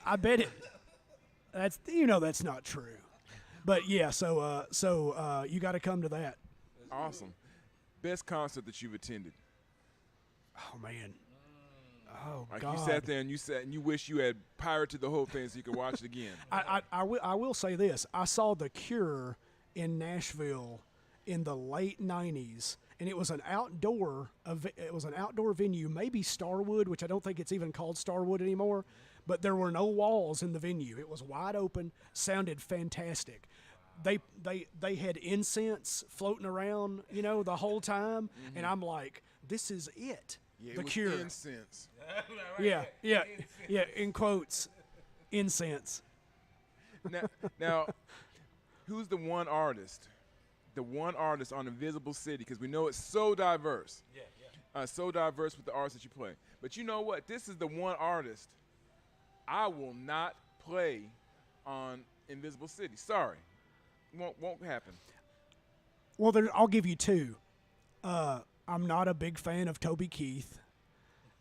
I bet it. That's not true. But yeah, so you got to come to that.
Awesome. Best concert that you've attended?
Oh man. Oh
Like
God.
you sat there and you wish you had pirated the whole thing so you could watch it again.
I will say this. I saw The Cure in Nashville in the late 90s, and it was an outdoor venue, maybe Starwood, which I don't think it's even called Starwood anymore, but there were no walls in the venue. It was wide open, sounded fantastic. They had incense floating around, the whole time, and I'm like, this is it.
Yeah,
The
it was
Cure.
incense.
Yeah, in quotes, incense.
Now, who's the one artist on Invisible City? Because we know it's so diverse. So diverse with the artists that you play. But you know what? This is the one artist I will not play on Invisible City. Sorry. Won't happen.
Well, I'll give you two. I'm not a big fan of Toby Keith,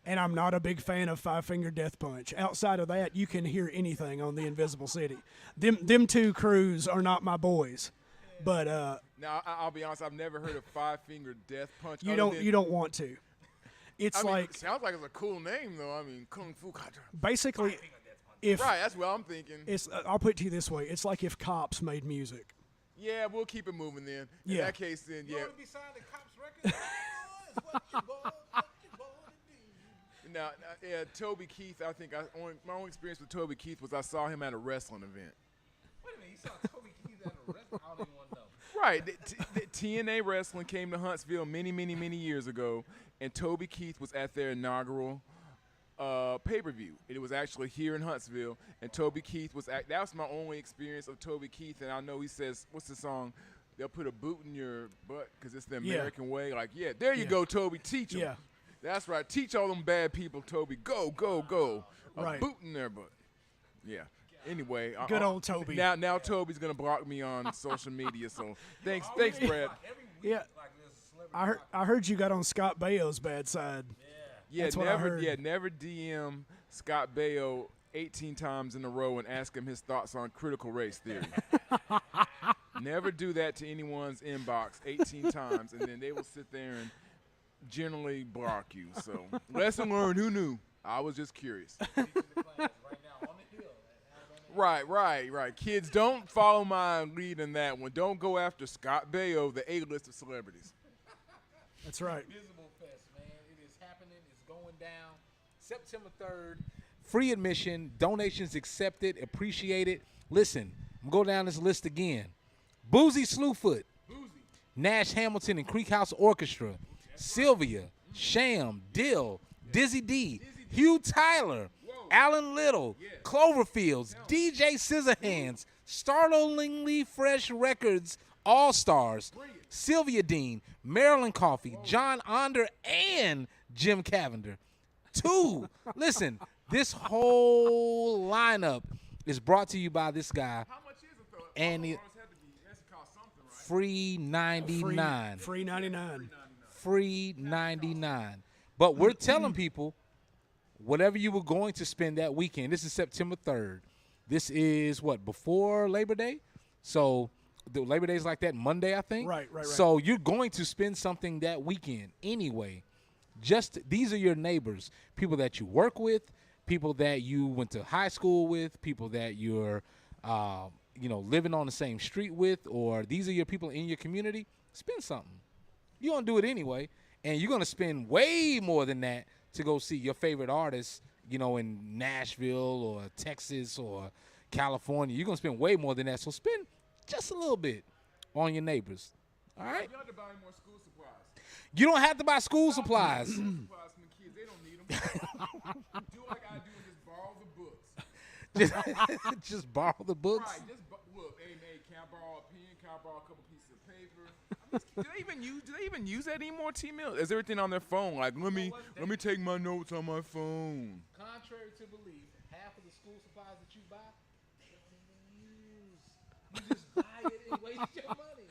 and I'm not a big fan of Five Finger Death Punch. Outside of that, you can hear anything on the Invisible City. Them two crews are not my boys. But
now I'll be honest, I've never heard of Five Finger Death Punch.
you don't want to. It's
it sounds like it's a cool name though. I mean, Kung Fu Kata.
Basically,
Right, that's what I'm thinking.
I'll put it to you this way: it's like if Cops made music.
Yeah, we'll keep it moving then. In
Yeah.
that case, then yeah.
You want to be signed to Cops Records? It's what you born to do.
Now, yeah, Toby Keith. I think my only experience with Toby Keith was I saw him at a wrestling event.
Wait a minute, you saw Toby Keith at a restaurant? I don't even want to know.
Right, TNA Wrestling came to Huntsville many years ago, and Toby Keith was at their inaugural pay-per-view. It was actually here in Huntsville, and Toby Keith was that was my only experience of Toby Keith. And I know he says, what's the song? They'll put a boot in your butt because it's the American way. Like, there you go, Toby, teach them.
Yeah.
That's right. Teach all them bad people, Toby. Go. A
Right.
boot in their butt. Yeah. Anyway.
Good old Toby.
Now Toby's going to block me on social media, so thanks, Brad.
Yeah. I heard you got on Scott Baio's bad side.
Yeah,
That's what I heard.
never DM Scott Baio 18 times in a row and ask him his thoughts on critical race theory. Never do that to anyone's inbox 18 times, and then they will sit there and generally block you. So, lesson learned. Who knew? I was just curious. Right. Kids, don't follow my lead in that one. Don't go after Scott Baio, the A-list of celebrities.
That's right.
Invisible Fest, man. It is happening. It's going down. September 3rd. Free admission. Donations accepted. Appreciated. Listen, I'm going to go down this list again. Boozy Slewfoot. Nash Hamilton and Creek House Orchestra. Sylvia. Sham. Dill. Dizzy D. Hugh Tyler. Alan Little. Cloverfields. DJ Scissorhands. Startlingly Fresh Records. All-Stars. Sylvia Dean, Marilyn Coffey, John Onder, and Jim Cavender. Listen, this whole lineup is brought to you by this guy.
How much is it, though?
And it,
That's cost something, right?
free 99.
Free 99.
Free 99. But we're telling people, whatever you were going to spend that weekend, this is September 3rd. This is before Labor Day? So the Labor Day is like that Monday, I think.
Right.
So you're going to spend something that weekend anyway. These are your neighbors, people that you work with, people that you went to high school with, people that you're, living on the same street with, or these are your people in your community. Spend something. You're going to do it anyway, and you're going to spend way more than that to go see your favorite artists, in Nashville or Texas or California. You're going to spend way more than that, so spend just a little bit on your neighbors. All right?
You have to buy more school supplies.
You don't have to buy school supplies.
School supplies from the kids. They don't need them. Do like I do and just borrow the books.
Just borrow the books.
Right. Just look. Hey, can I borrow a pen? Can I borrow a couple pieces of paper? Do they even use that anymore? T-Mill? Is everything on their phone? Like, let me take my notes on my phone.
Contrary to belief, half of the school supplies that you buy, they don't even use. You just buy it and waste your money.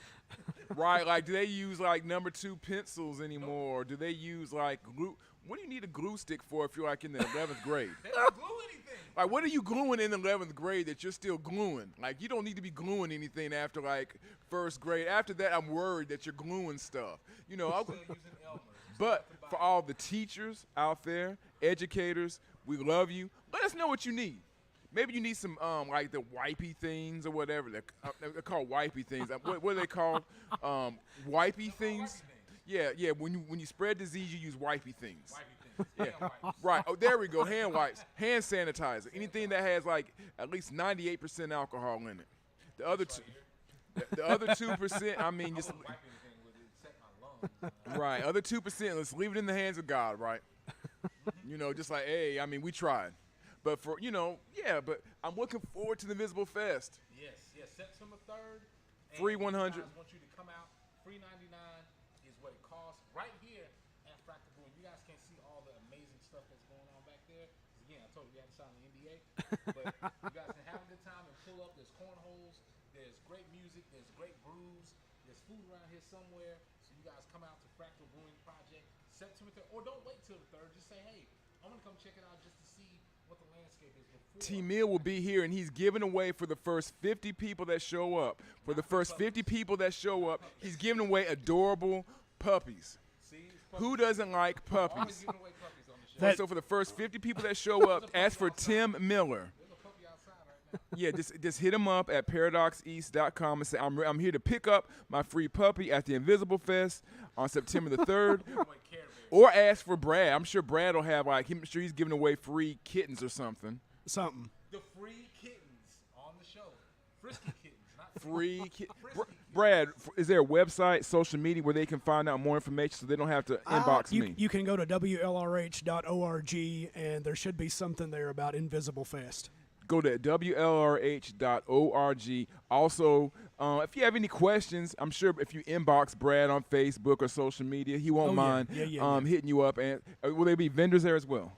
Right, like do they use like number 2 pencils anymore? Do they use like glue? What do you need a glue stick for if you're like in the 11th grade?
They don't glue anything.
Like what are you gluing in the 11th grade that you're still gluing? Like you don't need to be gluing anything after like 1st grade. After that, I'm worried that you're gluing stuff. You know,
Still using Elmer's.
but for all the teachers out there, educators, we love you. Let us know what you need. Maybe you need some like the wipey things or whatever. They're called wipey things. What are they called? Wipey things. Yeah. When you spread disease, you use wipey things. Yeah. Right. Oh, there we go. Hand wipes, hand sanitizer, anything that has like at least 98% alcohol in it. The other 2%. I mean, just right. Other 2%. Let's leave it in the hands of God. Right. You know, just like hey, I mean, we tried. But for, but I'm looking forward to the Invisible Fest.
Yes, September 3rd.
Free 100.
I want you to come out. Free 99 is what it costs right here at Fractal Brewing. You guys can't see all the amazing stuff that's going on back there. Again, I told you we had to sign the NDA. But you guys can have a good time and pull up. There's cornholes. There's great music. There's great brews. There's food around here somewhere. So you guys come out to Fractal Brewing Project September 3rd. Or don't wait till the 3rd. Just say, hey, I'm going to come check it out just to see what the landscape is before.
T-Mill will be here, and he's giving away for the first 50 people that show up. For the first 50 people that show up, he's giving away adorable puppies.
See?
Who doesn't like
Always
puppies?
giving away puppies on the show.
So for the first 50 people that show up, ask for Tim Miller.
There's a puppy outside right now.
Yeah, just hit him up at paradoxeast.com and say, I'm here to pick up my free puppy at the Invisible Fest on September the 3rd. Or ask for Brad. I'm sure Brad will have, I'm sure he's giving away free kittens or something.
Something.
The free kittens on the show. Frisky kittens, not
Free kittens.
Frisky
Brad, is there a website, social media where they can find out more information so they don't have to inbox me?
You can go to WLRH.org, and there should be something there about Invisible Fest.
Go to WLRH.org. Also, if you have any questions, I'm sure if you inbox Brad on Facebook or social media, he won't mind hitting you up. And will there be vendors there as well?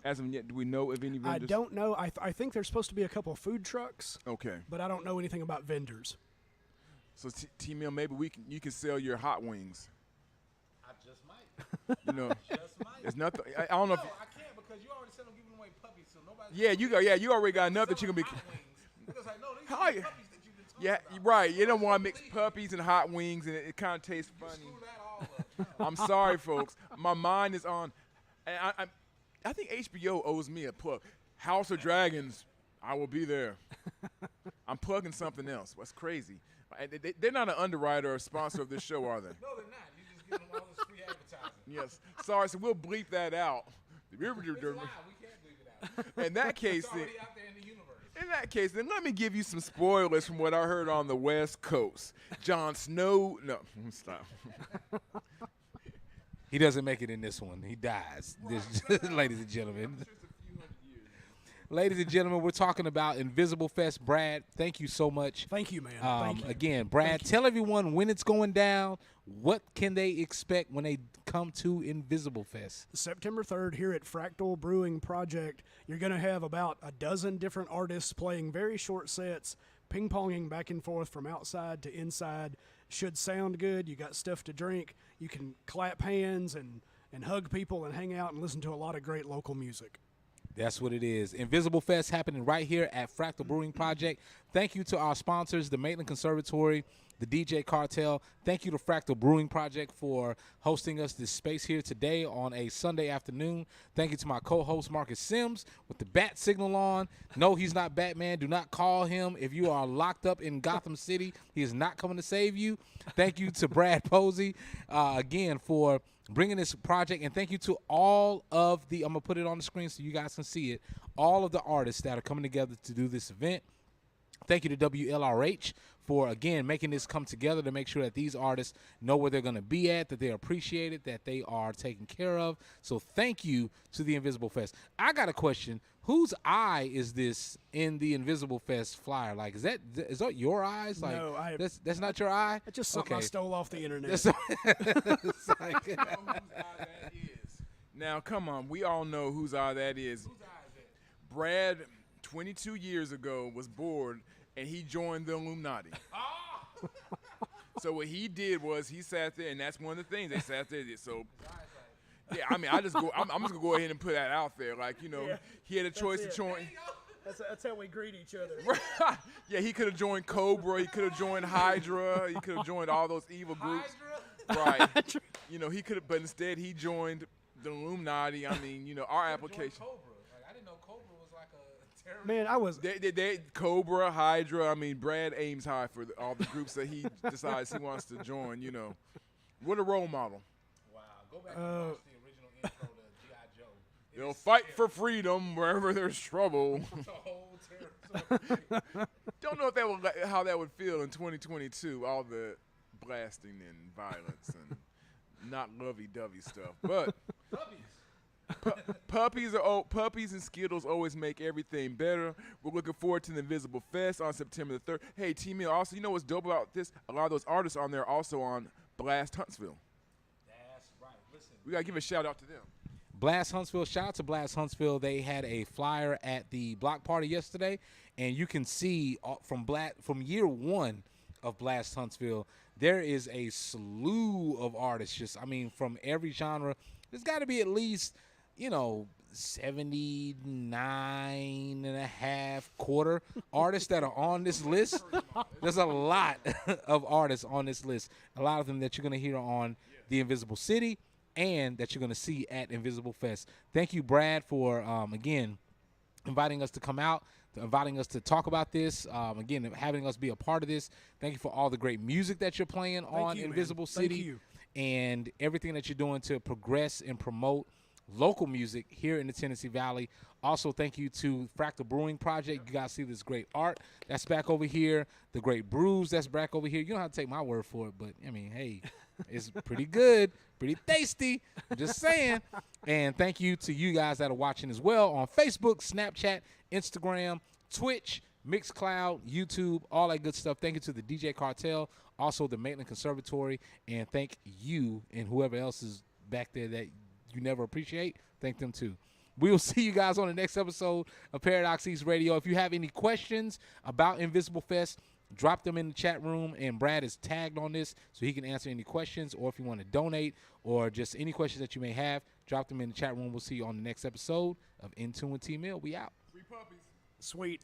As of yet, do we know of any vendors?
I don't know. I think there's supposed to be a couple of food trucks.
Okay.
But I don't know anything about vendors.
So T-Mill, maybe you can sell your hot wings.
I just might.
You know,
Just might.
there's nothing. I don't know.
No,
If,
I can't because you already said I'm giving away puppies, so nobody.
you already got enough that you can be.
Because like, no, these
How
are
you-
the puppies that you've been talking
Yeah,
about.
right. You don't want to mix puppies and hot wings, and it kind of tastes funny.
Screw that all up.
I'm sorry, folks. My mind is on. And I think HBO owes me a plug. House of Dragons, I will be there. I'm plugging something else. What's crazy? They're not an underwriter or sponsor of this show, are they?
No, they're not. You just give them all this free advertising.
Yes. Sorry, so we'll bleep that out.
It's live. We can't leave it out.
In that case,
It's
then,
already out there in the universe.
in that case, then let me give you some spoilers from what I heard on the West Coast. Jon Snow. No, stop.
He doesn't make it in this one. He dies. Ladies and gentlemen. Ladies and gentlemen, we're talking about Invisible Fest. Brad, thank you so much.
Thank you, man. Thank you.
Again, Brad, tell everyone when it's going down. What can they expect when they come to Invisible Fest?
September 3rd here at Fractal Brewing Project, you're going to have about a dozen different artists playing very short sets, ping-ponging back and forth from outside to inside. Should sound good. You got stuff to drink. You can clap hands and hug people and hang out and listen to a lot of great local music.
That's what it is. Invisible Fest happening right here at Fractal Brewing Project. Thank you to our sponsors, the Maitland Conservatory, the DJ Cartel. Thank you to Fractal Brewing Project for hosting us this space here today on a Sunday afternoon. Thank you to my co-host, Marcus Sims, with the bat signal on. No, he's not Batman. Do not call him. If you are locked up in Gotham City, he is not coming to save you. Thank you to Brad Posey, again, for bringing this project, and thank you to all of the, I'm going to put it on the screen so you guys can see it, all of the artists that are coming together to do this event. Thank you to WLRH for, again, making this come together to make sure that these artists know where they're going to be at, that they're appreciated, that they are taken care of. So thank you to the Invisible Fest. I got a question. Whose eye is this in the Invisible Fest flyer? Like, is that your eyes? Like,
No,
that's not your eye?
It's just something I stole off the internet.
It's like,
Whose eye that is. Now, come on. We all know whose eye that is.
whose eye is it?
Brad, 22 years ago, was bored, and he joined the Illuminati. So what he did was he sat there, and that's one of the things they sat there. So, yeah, I mean, I'm just gonna go ahead and put that out there. Like, he had a choice to join.
That's how we greet each other.
Yeah, he could have joined Cobra. He could have joined Hydra. He could have joined all those evil groups. Right. He could have, but instead he joined the Illuminati. I mean, our application.
Cobra. Like, I didn't know Cobra was like a terrorist.
Man, I was.
They Cobra, Hydra. I mean, Brad aims high for all the groups that he decides he wants to join. What a role model.
Wow. Go back and watch the original intro to G.I. Joe.
They'll fight for freedom wherever there's trouble.
It's a whole terrorist.
Don't know how that would feel in 2022. All the blasting and violence and not lovey-dovey stuff, but puppies and Skittles always make everything better. We're looking forward to the Invisible Fest on September the 3rd. Hey, T-Mill, also, what's dope about this? A lot of those artists on there also on Blast Huntsville.
That's right. Listen,
We got to give a shout-out to them.
Blast Huntsville, shout out to Blast Huntsville. They had a flyer at the block party yesterday, and you can see from year one of Blast Huntsville, there is a slew of artists. From every genre. There's got to be at least, 79 and a half quarter artists that are on this list. There's a lot of artists on this list. A lot of them that you're going to hear on The Invisible City and that you're going to see at Invisible Fest. Thank you, Brad, for, again, inviting us to come out, inviting us to talk about this, again, having us be a part of this. Thank you for all the great music that you're playing on Invisible City and everything that you're doing to progress and promote local music here in the Tennessee Valley. Also, thank you to Fractal Brewing Project. You guys see this great art that's back over here, the great brews that's back over here. You don't have to take my word for it, but, hey, it's pretty good, pretty tasty. Just saying. And thank you to you guys that are watching as well on Facebook, Snapchat, Instagram, Twitch, Mixcloud, YouTube, all that good stuff. Thank you to the DJ Cartel, also the Maitland Conservatory, and thank you and whoever else is back there that you never appreciate. Thank them too. We will see you guys on the next episode of Paradox East Radio. If you have any questions about Invisible Fest, drop them in the chat room, and Brad is tagged on this so he can answer any questions, or if you want to donate or just any questions that you may have, drop them in the chat room. We'll see you on the next episode of In Tune with T-Mill. We out.
Free puppies.
Sweet.